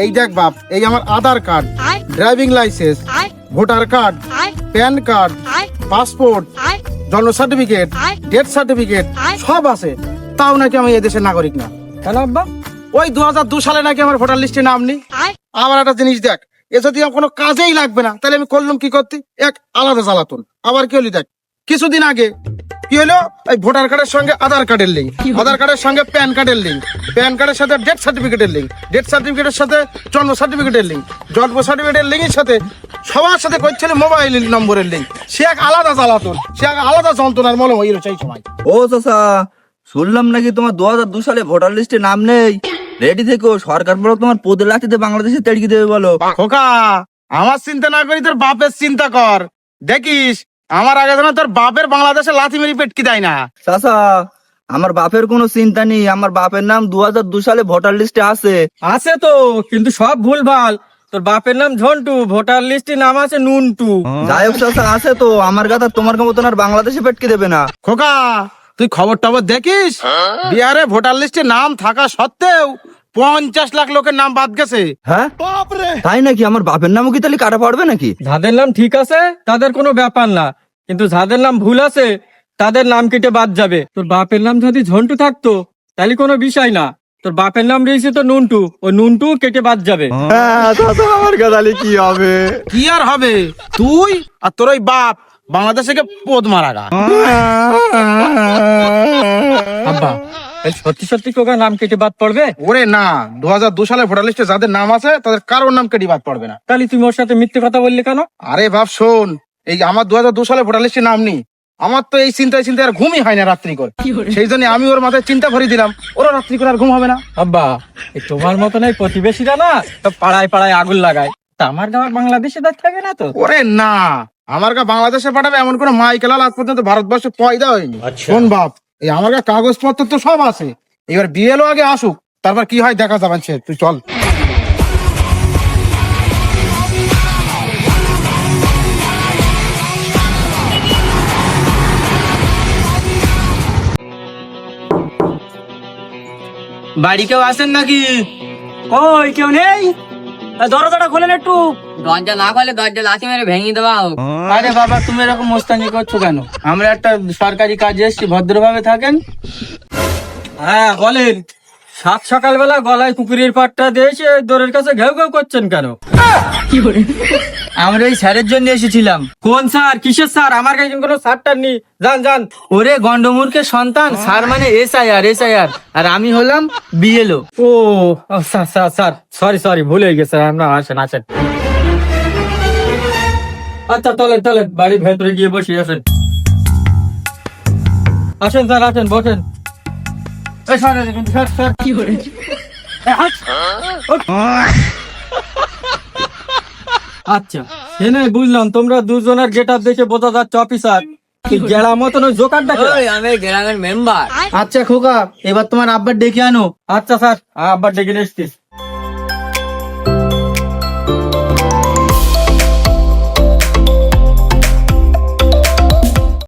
এই দেখ বাপ, এই আমার Aadhaar card, driving licence, voter card, PAN card, passport, জন্ম সার্টিফিকেট, ডেথ সার্টিফিকেট সব আছে, তাও নাকি আমি এই দেশের নাগরিক না। কেন আব্বা? ওই 2002 সালে নাকি আমার ভোটার লিস্টে নাম নেই। আমার একটা জিনিস দেখ, এ যদি আমার কোনো কাজেই লাগবে না তাহলে আমি করলাম কি করতে, এক আলাদা জ্বালাতন। আবার কি হলি দেখ, কিছুদিন আগে কি হলো, এই ভোটার কার্ডের সঙ্গে আধার কার্ডের লিঙ্ক, আধার কার্ডের সঙ্গে প্যান কার্ডের লিঙ্ক, প্যান কার্ডের সাথে ডেথ সার্টিফিকেটের লিঙ্ক, ডেথ সার্টিফিকেটের সাথে জন্ম সার্টিফিকেটের লিঙ্ক, জন্ম সার্টিফিকেটের লিঙ্কের সাথে সবার সাথে করছিল মোবাইল নম্বরের লিঙ্ক। সে এক আলাদা জ্বালাতন, সে এক আলাদা যন্ত্রণার মলম হইল সেই সময়। ও চাচা, শুনলাম নাকি তোমার 2002 সালে ভোটার লিস্টে নাম নেই। রেডি থেকো, সরকার বলো তোমার পদে লাঠিতে বাংলাদেশে তেড়িয়ে দেবে বলো। খোকা, আমার চিন্তা না করি তোর বাপের চিন্তা কর, দেখিস আমার আগে যেন তোর বাপের বাংলাদেশে লাথি মেরি পেটকি দেয় না। চাচা, আমার বাপের কোনো চিন্তা নেই, আমার বাপের নাম 2002 সালে ভোটার লিস্টে আছে। আছে তো, কিন্তু সব ভুল ভাল। তোর বাপের নাম ঝন্টু, ভোটার লিস্টে নাম আছে নুনটু। যাই হোক চাচা, আছে তো, আমার কথা তোমার মতন আর বাংলাদেশে পেটকে দেবে না। খোকা, তুই খবর টবর দেখিস, বিহারে ভোটার লিস্টে নাম থাকা সত্ত্বেও 50 লাখ লোকের নাম বাদ গেছে। হ্যাঁ তাই নাকি? আমার বাপের নামও কি তাহলে কাটা পড়বে নাকি? যাদের নাম ঠিক আছে তাদের কোনো ব্যাপার না, কিন্তু যাদের নাম ভুল আছে তাদের নাম কেটে বাদ যাবে। তোর বাপের নাম যদি ঝন্টু থাকতো তাহলে কোনো বিষয় না, তোর বাপের নাম রয়েছে তো নুনটু, ও নুনটু কেটে বাদ যাবে। আমার কথা কি হবে? কি আর হবে, তুই আর তোর ওই বাপ বাংলাদেশে পদ মারা গা। আব্বা, এই সত্যি সত্যি কোকা নাম কেটে বাদ পড়বে? ওরে না, 2002 সালে ভোটার লিস্টে যাদের নাম আছে তাদের কারোর নাম কেটে বাদ পড়বে না। তাহলে তুমি ওর সাথে মিথ্যে কথা বললে কেন? আরে বাপ শোন, এই আমার 2002 সালে ভোটার লিস্টে নাম নেই, আমার তো এই চিন্তায় চিন্তায় আর ঘুমই হয় না রাত্রি করে। সেই জন্য আমি ওর মাথায় চিন্তা ভরিয়ে দিলাম, ওরা রাত্রি করে আর ঘুম হবে না। আব্বা, এই তোমার মতন এই প্রতিবেশীরা না সব পাড়ায় পাড়ায় আগুন লাগায়, তা আমার গাঁর বাংলাদেশে দাঁড় থাকে না তো। ওরে না, আমার গা বাংলাদেশে পাঠাবে এমন কোন মাইকেলাল আজ পর্যন্ত ভারতবর্ষে পয়দা হয়নি। শোন বাপ, এই আমার গা কাগজপত্র তো সব আছে, এবার বিএলও আগে আসুক, তারপর কি হয় দেখা যাবে। তুই চল। বাড়ি কেউ আসেন নাকি? কই কেউ নেই? দরজাটা খোলেন একটু। দরজা না খুলে দরজা লাথি মেরে ভেঙে দেওয়া হোক। আরে বাবা, তুমি এরকম মোস্তানি করছো কেন? আমরা একটা সরকারি কাজে এসেছি, ভদ্রভাবে থাকেন। হ্যাঁ বলেন, সাত সকালবেলা গলায় কুকুরের পাট্টা দিয়েছে দোরের কাছে ঘেউ ঘেউ করছেন কেন? আমরা এই স্যারের জন্য এসেছিলাম। কোন স্যার? কিসের স্যার? আমার কাছে কোনো স্যারটার নেই, যান যান। ওরে গন্ডমূর্খের সন্তান, স্যার মানে এসআইআর, আর আমি হলাম বিএলও। ও স্যার স্যার স্যার, সরি ভুল হয়ে গেছে। আমরা আসেন। আচ্ছা চলেন, বাড়ির ভেতরে গিয়ে বসি। আসেন স্যার, আসেন বসেন। স্যার কি করে? আচ্ছা এনে বুঝলাম, তোমরা দুজনের গেট আপ দেখে বোঝা যাচ্ছে অফিসার। গেড়া মতন ওই জোকারটা কে? ওই আমি গ্রামের মেম্বার। আচ্ছা খোকা, এবার তোমার আব্বার ডেকে আনো। আচ্ছা স্যার, আব্বার ডেকে নিয়ে এসছিস।